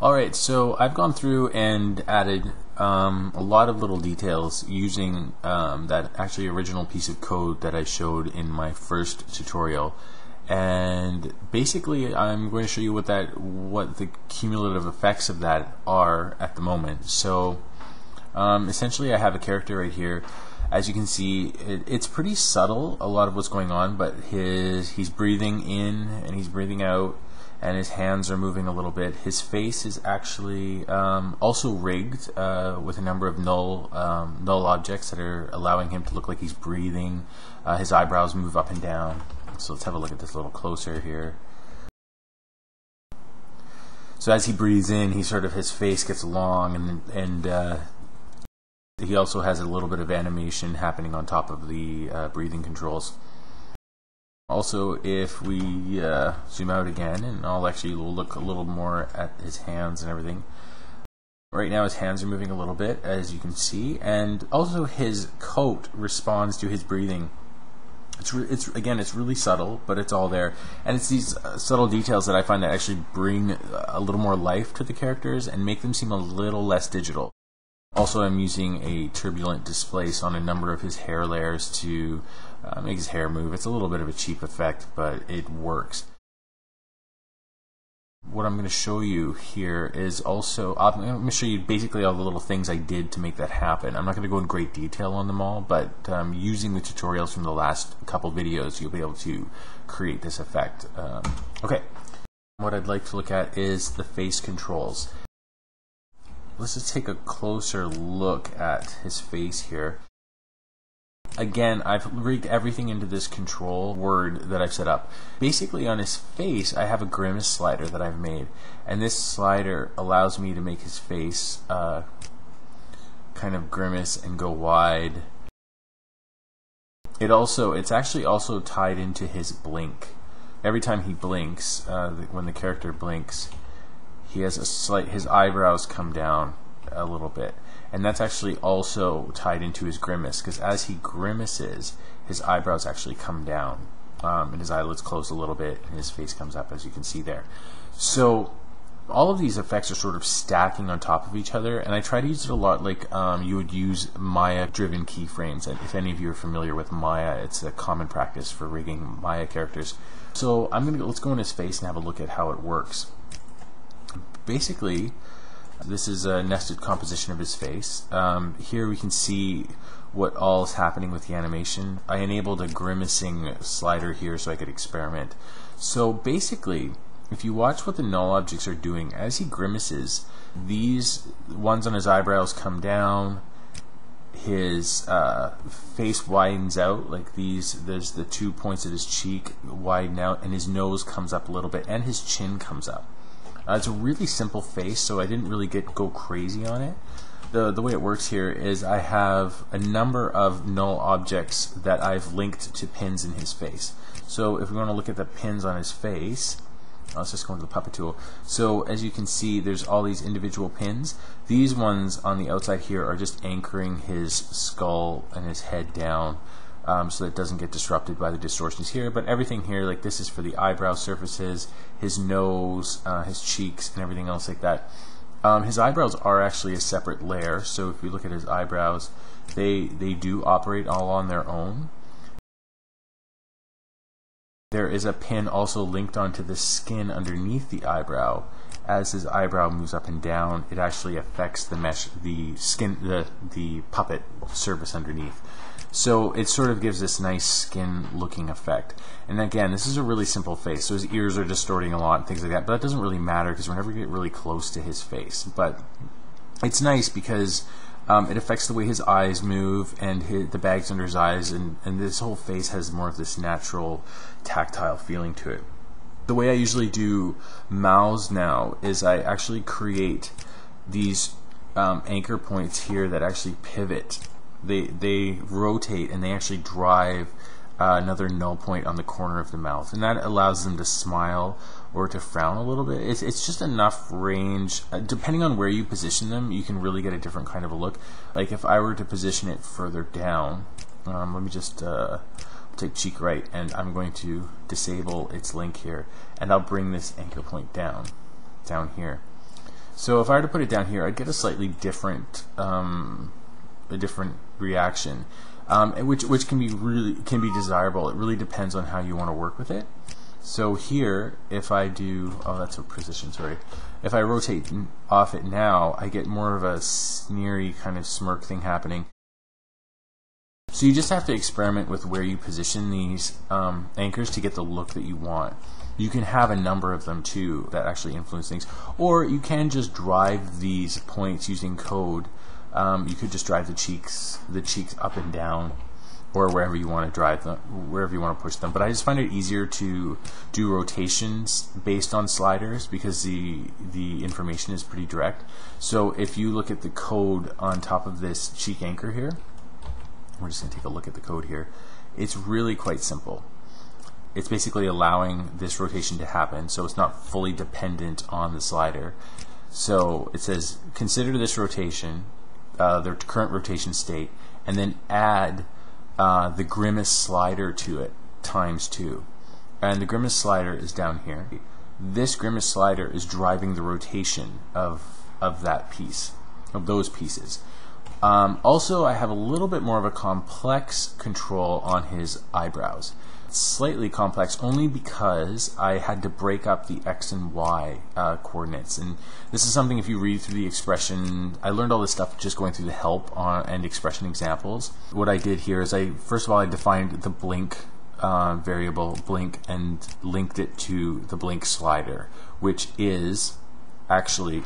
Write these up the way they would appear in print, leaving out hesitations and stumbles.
Alright, so I've gone through and added a lot of little details using that actually original piece of code that I showed in my first tutorial, and basically I'm going to show you what the cumulative effects of that are at the moment. So essentially I have a character right here. As you can see, it's pretty subtle, a lot of what's going on, but he's breathing in and he's breathing out, and his hands are moving a little bit. His face is actually also rigged with a number of null objects that are allowing him to look like he's breathing. His eyebrows move up and down. So let's have a look at this a little closer here. So as he breathes in, his face gets long, and he also has a little bit of animation happening on top of the breathing controls. Also, if we zoom out again, and I'll actually look a little more at his hands and everything. Right now his hands are moving a little bit, as you can see, and also his coat responds to his breathing. It's really subtle, but it's all there, and it's these subtle details that I find that actually bring a little more life to the characters and make them seem a little less digital. Also, I'm using a turbulent displace on a number of his hair layers to make his hair move. It's a little bit of a cheap effect, but it works. What I'm going to show you here is also, I'm going to show you basically all the little things I did to make that happen. I'm not going to go in great detail on them all, but using the tutorials from the last couple videos, you'll be able to create this effect. Okay, what I'd like to look at is the face controls. Let's just take a closer look at his face here. Again, I've rigged everything into this control word that I've set up. Basically on his face, I have a grimace slider that I've made, and this slider allows me to make his face kind of grimace and go wide. It's actually also tied into his blink. Every time he blinks, when the character blinks, he has his eyebrows come down a little bit, and that's actually also tied into his grimace, because as he grimaces, his eyebrows actually come down, and his eyelids close a little bit, and his face comes up, as you can see there. So all of these effects are sort of stacking on top of each other, and I try to use it a lot like you would use Maya-driven keyframes. And if any of you are familiar with Maya, it's a common practice for rigging Maya characters. So let's go in his face and have a look at how it works. Basically, this is a nested composition of his face. Here we can see what all is happening with the animation. I enabled a grimacing slider here so I could experiment. So basically, if you watch what the null objects are doing, as he grimaces, these ones on his eyebrows come down, his face widens out, like there's the 2 points of his cheek widen out, and his nose comes up a little bit, and his chin comes up. It's a really simple face, so I didn't really go crazy on it. The way it works here is I have a number of null objects that I've linked to pins in his face. So if we want to look at the pins on his face, let's just go into the puppet tool. So as you can see, there's all these individual pins. These ones on the outside here are just anchoring his skull and his head down, so that it doesn't get disrupted by the distortions here. But everything here, like this is for the eyebrow surfaces, his nose, his cheeks, and everything else like that. His eyebrows are actually a separate layer, so if we look at his eyebrows, they do operate all on their own. There is a pin also linked onto the skin underneath the eyebrow. As his eyebrow moves up and down, it actually affects the puppet surface underneath. So it sort of gives this nice skin looking effect. And again, this is a really simple face, so his ears are distorting a lot and things like that, but that doesn't really matter because we're never get really close to his face. But it's nice because it affects the way his eyes move and the bags under his eyes, and this whole face has more of this natural tactile feeling to it. The way I usually do mouths now is I actually create these anchor points here that actually pivot. They rotate and they actually drive another null point on the corner of the mouth, and that allows them to smile or to frown a little bit. It's just enough range. Depending on where you position them, you can really get a different kind of a look. Like if I were to position it further down, let me just take cheek right, and I'm going to disable its link here, and I'll bring this anchor point down here. So if I were to put it down here, I'd get a slightly different reaction, which can be desirable. It really depends on how you want to work with it. So here, if I do, oh, that's a position, sorry. If I rotate off it now, I get more of a sneery kind of smirk thing happening. So you just have to experiment with where you position these anchors to get the look that you want. You can have a number of them too that actually influence things, or you can just drive these points using code. You could just drive the cheeks up and down, or wherever you want to drive them, wherever you want to push them. But I just find it easier to do rotations based on sliders because the information is pretty direct. So if you look at the code on top of this cheek anchor here, we're just going to take a look at the code here. It's really quite simple. It's basically allowing this rotation to happen, so it's not fully dependent on the slider. So it says consider this rotation, the current rotation state, and then add the grimace slider to it ×2. And the grimace slider is down here. This grimace slider is driving the rotation of that piece, of those pieces. Also, I have a little bit more of a complex control on his eyebrows. It's slightly complex only because I had to break up the X and Y coordinates. And this is something, if you read through the expression, I learned all this stuff just going through the help and expression examples. What I did here is first of all, I defined the blink variable, blink, and linked it to the blink slider, which is actually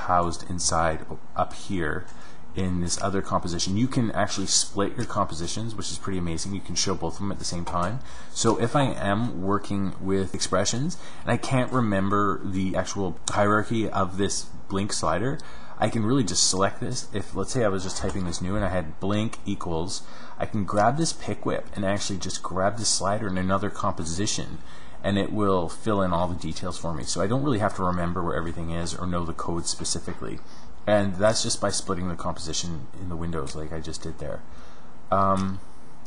housed inside up here in this other composition. You can actually split your compositions, which is pretty amazing. You can show both of them at the same time. So if I am working with expressions and I can't remember the actual hierarchy of this blink slider, I can really just select this. If, let's say I was just typing this new and I had blink equals, I can grab this pick whip and actually just grab this slider in another composition, and it will fill in all the details for me. So I don't really have to remember where everything is or know the code specifically. And that's just by splitting the composition in the windows like I just did there.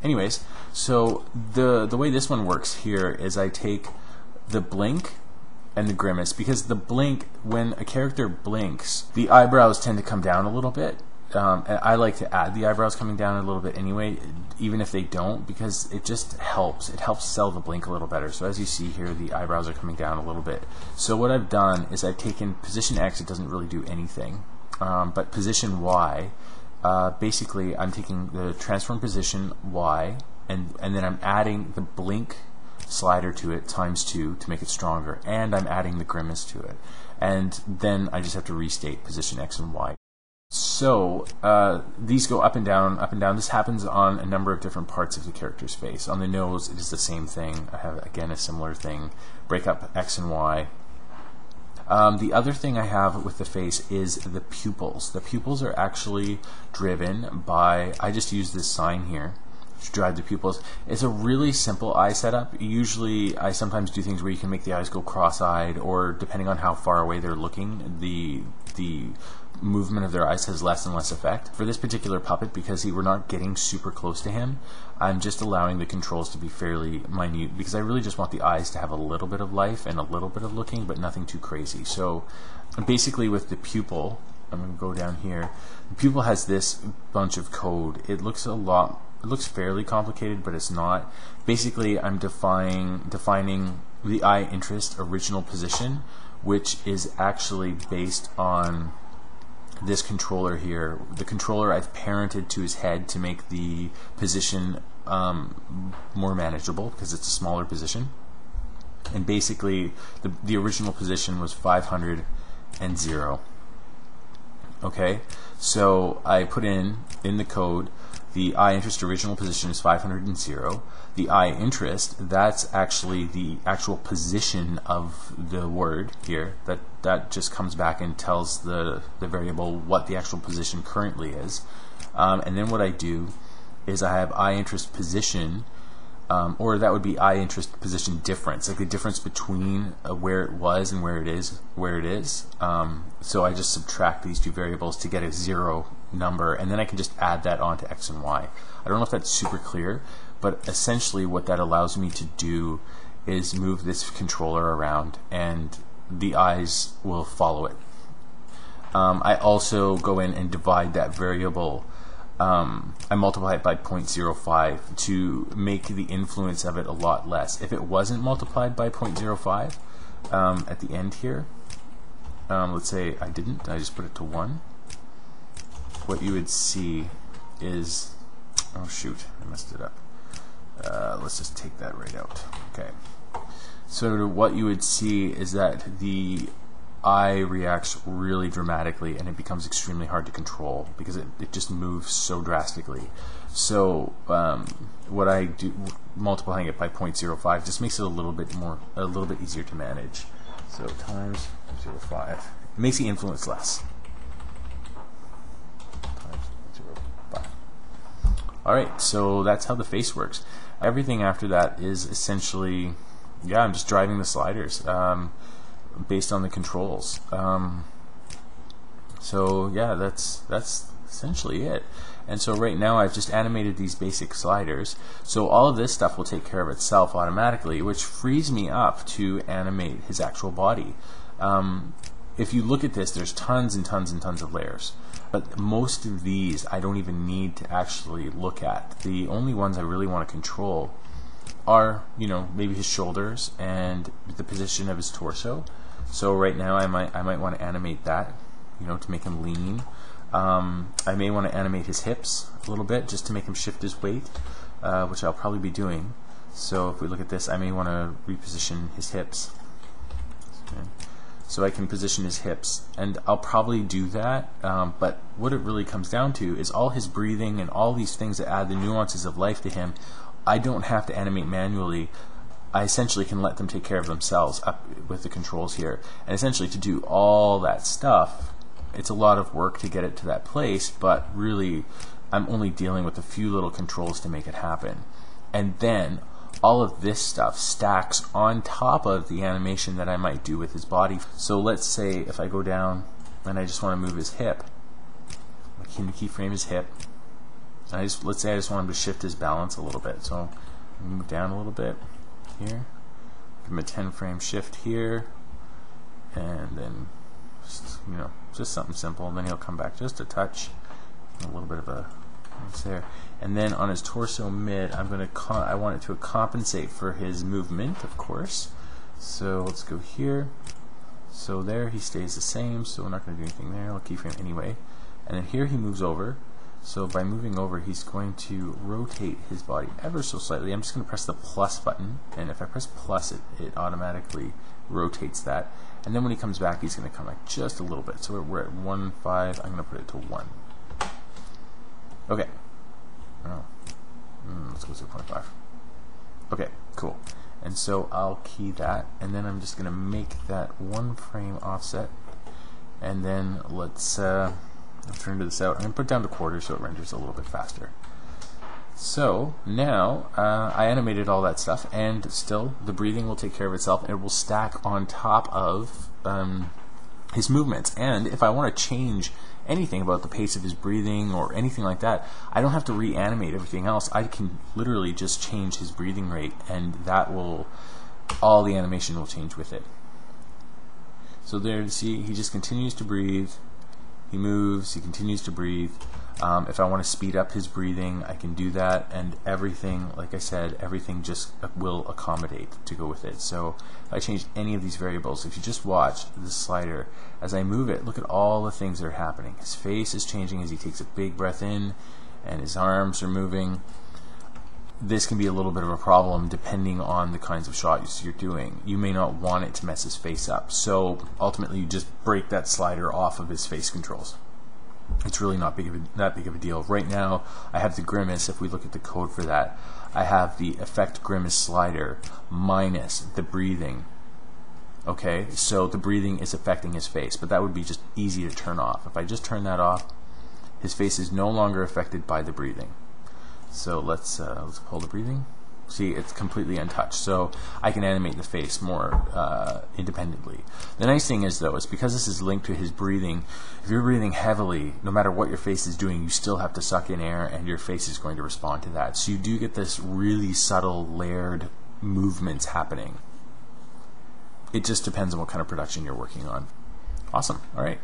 Anyways, so the way this one works here is I take the blink and the grimace, because the blink, when a character blinks, the eyebrows tend to come down a little bit. I like to add the eyebrows coming down a little bit anyway, even if they don't, because it just helps. It helps sell the blink a little better. So as you see here, the eyebrows are coming down a little bit. So what I've done is I've taken position X, it doesn't really do anything. But position Y, basically I'm taking the transform position Y and then I'm adding the blink slider to it ×2 to make it stronger, and I'm adding the grimace to it, and then I just have to restate position X and Y. So these go up and down, up and down. This happens on a number of different parts of the character's face. On the nose it is the same thing. I have again a similar thing, break up X and Y. The other thing I have with the face is the pupils. The pupils are actually driven by, I just use this sign here to drive the pupils. It's a really simple eye setup. Usually I sometimes do things where you can make the eyes go cross-eyed, or depending on how far away they're looking, the movement of their eyes has less and less effect. For this particular puppet, because we're not getting super close to him, I'm just allowing the controls to be fairly minute, because I really just want the eyes to have a little bit of life and a little bit of looking, but nothing too crazy. So basically with the pupil, I'm going to go down here, the pupil has this bunch of code. It looks fairly complicated, but it's not. Basically I'm defining the eye interest original position, which is actually based on this controller here. The controller I've parented to his head to make the position more manageable, because it's a smaller position. And basically the original position was 500 and 0. Okay, so I put in the code the eye interest original position is 500 and 0. The eye interest, that's actually the actual position of the word here. That just comes back and tells the variable what the actual position currently is. And then what I do is I have eye interest position, or that would be eye interest position difference, like the difference between where it was and where it is. So I just subtract these two variables to get a 0 number, and then I can just add that onto X and Y. I don't know if that's super clear, but essentially what that allows me to do is move this controller around and the eyes will follow it. I also go in and divide that variable. I multiply it by 0.05 to make the influence of it a lot less. If it wasn't multiplied by 0.05 at the end here, let's say I didn't, I just put it to 1, what you would see is, oh shoot, I messed it up. Let's just take that right out. Okay. So what you would see is that the eye reacts really dramatically, and it becomes extremely hard to control because it just moves so drastically. So what I do, multiplying it by 0.05, just makes it a little bit easier to manage. So times 0.05, it makes the influence less. Times 0.05. All right, so that's how the face works. Everything after that is essentially, yeah, I'm just driving the sliders based on the controls. So yeah, that's essentially it. And so right now I've just animated these basic sliders. So all of this stuff will take care of itself automatically, which frees me up to animate his actual body. If you look at this, there's tons and tons and tons of layers. But most of these I don't even need to actually look at. The only ones I really want to control are, you know, maybe his shoulders and the position of his torso. So right now I might want to animate that, you know, to make him lean. I may want to animate his hips a little bit just to make him shift his weight, which I'll probably be doing. So if we look at this, I may want to reposition his hips. Okay. So I can position his hips, and I'll probably do that, but what it really comes down to is all his breathing and all these things that add the nuances of life to him. I don't have to animate manually. I essentially can let them take care of themselves up with the controls here. And essentially to do all that stuff, it's a lot of work to get it to that place, but really I'm only dealing with a few little controls to make it happen. And then all of this stuff stacks on top of the animation that I might do with his body. So let's say if I go down and I just want to move his hip, I can keyframe his hip. And let's say I just want him to shift his balance a little bit. So move down a little bit here, give him a 10 frame shift here, and then just, you know, just something simple, and then he'll come back just a touch, a little bit of a there. And then on his torso mid, I want it to compensate for his movement, of course. So let's go here. So there he stays the same, so we're not going to do anything there. I'll keyframe anyway. And then here he moves over. So by moving over, he's going to rotate his body ever so slightly. I'm just going to press the plus button, and if I press plus, it automatically rotates that. And then when he comes back, he's going to come back just a little bit. So we're at 1.5. I'm going to put it to 1. Okay. Oh. Let's go to 0.5. Okay, cool. And so I'll key that, and then I'm just going to make that 1 frame offset. And then let's turn this out. I'm going to put it down to quarter so it renders a little bit faster. So now I animated all that stuff, and still the breathing will take care of itself, and it will stack on top of his movements. And if I want to change anything about the pace of his breathing or anything like that, I don't have to reanimate everything else. I can literally just change his breathing rate, and that will, all the animation will change with it. So there, see, he just continues to breathe. He moves, he continues to breathe. If I want to speed up his breathing, I can do that, and everything, like I said, everything just will accommodate to go with it. So if I change any of these variables, if you just watch this slider, as I move it, look at all the things that are happening. His face is changing as he takes a big breath in, and his arms are moving. This can be a little bit of a problem depending on the kinds of shots you're doing. You may not want it to mess his face up, so ultimately you just break that slider off of his face controls. It's really not that big of a deal. Right now I have the grimace. If we look at the code for that, I have the effect grimace slider minus the breathing. Okay, so the breathing is affecting his face, but that would be just easy to turn off. If I just turn that off, his face is no longer affected by the breathing. So let's pull the breathing. See, it's completely untouched, so I can animate the face more independently. The nice thing is, though, is because this is linked to his breathing, if you're breathing heavily, no matter what your face is doing, you still have to suck in air, and your face is going to respond to that. So you do get this really subtle, layered movements happening. It just depends on what kind of production you're working on. Awesome. All right.